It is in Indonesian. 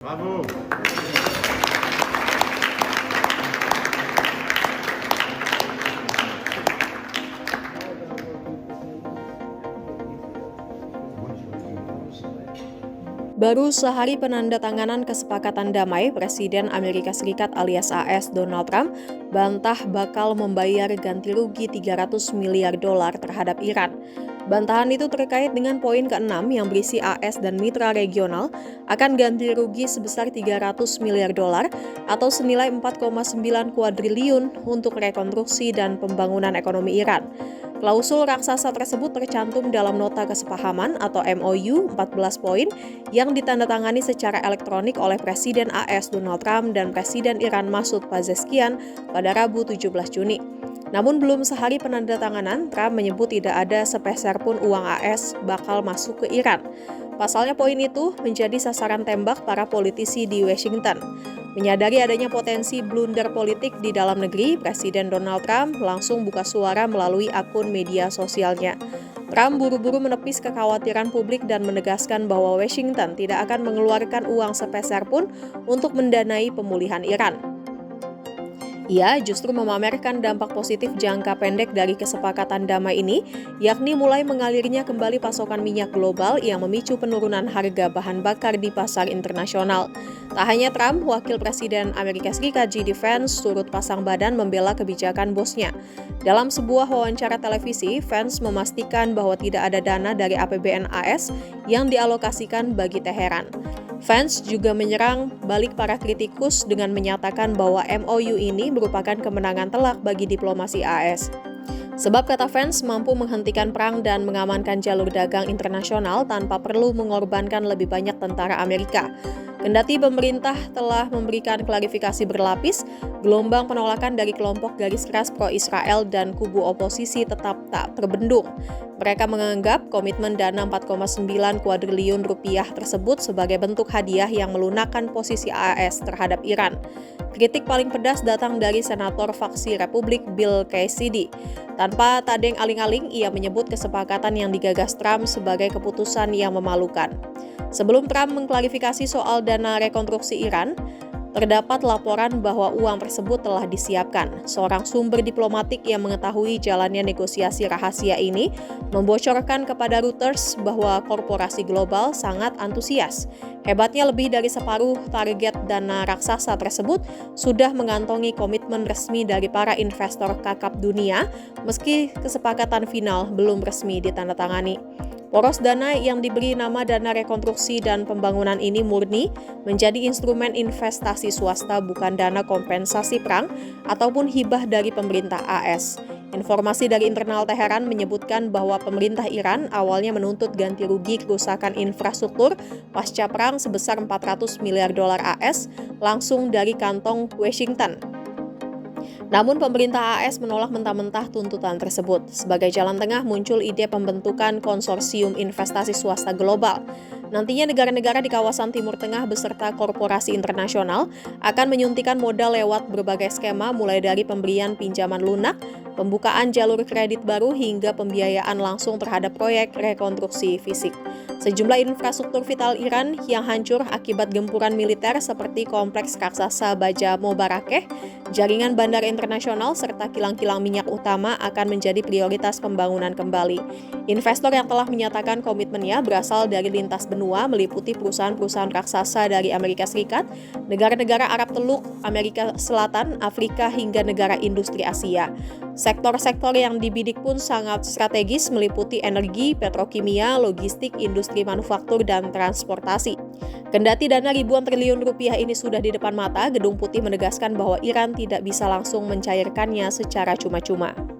Bravo. Baru sehari penandatanganan kesepakatan damai, Presiden Amerika Serikat alias AS Donald Trump bantah bakal membayar ganti rugi 300 miliar dolar terhadap Iran. Bantahan itu terkait dengan poin ke-6 yang berisi AS dan mitra regional akan ganti rugi sebesar 300 miliar dolar atau senilai 4,9 kuadriliun untuk rekonstruksi dan pembangunan ekonomi Iran. Klausul raksasa tersebut tercantum dalam nota kesepahaman atau MOU 14 poin yang ditandatangani secara elektronik oleh Presiden AS Donald Trump dan Presiden Iran Masoud Pezeshkian pada Rabu 17 Juni. Namun belum sehari penandatanganan, Trump menyebut tidak ada sepeser pun uang AS bakal masuk ke Iran. Pasalnya poin itu menjadi sasaran tembak para politisi di Washington. Menyadari adanya potensi blunder politik di dalam negeri, Presiden Donald Trump langsung buka suara melalui akun media sosialnya. Trump buru-buru menepis kekhawatiran publik dan menegaskan bahwa Washington tidak akan mengeluarkan uang sepeser pun untuk mendanai pemulihan Iran. Ia justru memamerkan dampak positif jangka pendek dari kesepakatan damai ini, yakni mulai mengalirnya kembali pasokan minyak global yang memicu penurunan harga bahan bakar di pasar internasional. Tak hanya Trump, Wakil Presiden Amerika Serikat J.D. Vance turut pasang badan membela kebijakan bosnya. Dalam sebuah wawancara televisi, Vance memastikan bahwa tidak ada dana dari APBN AS yang dialokasikan bagi Teheran. Vance juga menyerang balik para kritikus dengan menyatakan bahwa MOU ini merupakan kemenangan telak bagi diplomasi AS. Sebab kata Vance mampu menghentikan perang dan mengamankan jalur dagang internasional tanpa perlu mengorbankan lebih banyak tentara Amerika. Kendati pemerintah telah memberikan klarifikasi berlapis, gelombang penolakan dari kelompok garis keras pro-Israel dan kubu oposisi tetap tak terbendung. Mereka menganggap komitmen dana 4,9 kuadriliun rupiah tersebut sebagai bentuk hadiah yang melunakkan posisi AS terhadap Iran. Kritik paling pedas datang dari Senator Faksi Republik Bill Cassidy. Tanpa tadeng aling-aling, ia menyebut kesepakatan yang digagas Trump sebagai keputusan yang memalukan. Sebelum Trump mengklarifikasi soal dana rekonstruksi Iran, terdapat laporan bahwa uang tersebut telah disiapkan. Seorang sumber diplomatik yang mengetahui jalannya negosiasi rahasia ini membocorkan kepada Reuters bahwa korporasi global sangat antusias. Hebatnya lebih dari separuh target dana raksasa tersebut sudah mengantongi komitmen resmi dari para investor kakap dunia, meski kesepakatan final belum resmi ditandatangani. Poros dana yang diberi nama dana rekonstruksi dan pembangunan ini murni menjadi instrumen investasi swasta, bukan dana kompensasi perang ataupun hibah dari pemerintah AS. Informasi dari internal Teheran menyebutkan bahwa pemerintah Iran awalnya menuntut ganti rugi kerusakan infrastruktur pasca perang sebesar 400 miliar dolar AS langsung dari kantong Washington. Namun pemerintah AS menolak mentah-mentah tuntutan tersebut. Sebagai jalan tengah muncul ide pembentukan konsorsium investasi swasta global. Nantinya negara-negara di kawasan Timur Tengah beserta korporasi internasional akan menyuntikkan modal lewat berbagai skema mulai dari pemberian pinjaman lunak, pembukaan jalur kredit baru hingga pembiayaan langsung terhadap proyek rekonstruksi fisik. Sejumlah infrastruktur vital Iran yang hancur akibat gempuran militer seperti kompleks raksasa Baja Mobarakeh, jaringan bandara internasional, serta kilang-kilang minyak utama akan menjadi prioritas pembangunan kembali. Investor yang telah menyatakan komitmennya berasal dari lintas benua meliputi perusahaan-perusahaan raksasa dari Amerika Serikat, negara-negara Arab Teluk, Amerika Selatan, Afrika, hingga negara industri Asia. Sektor-sektor yang dibidik pun sangat strategis meliputi energi, petrokimia, logistik, industri manufaktur, dan transportasi. Kendati dana ribuan triliun rupiah ini sudah di depan mata, Gedung Putih menegaskan bahwa Iran tidak bisa langsung mencairkannya secara cuma-cuma.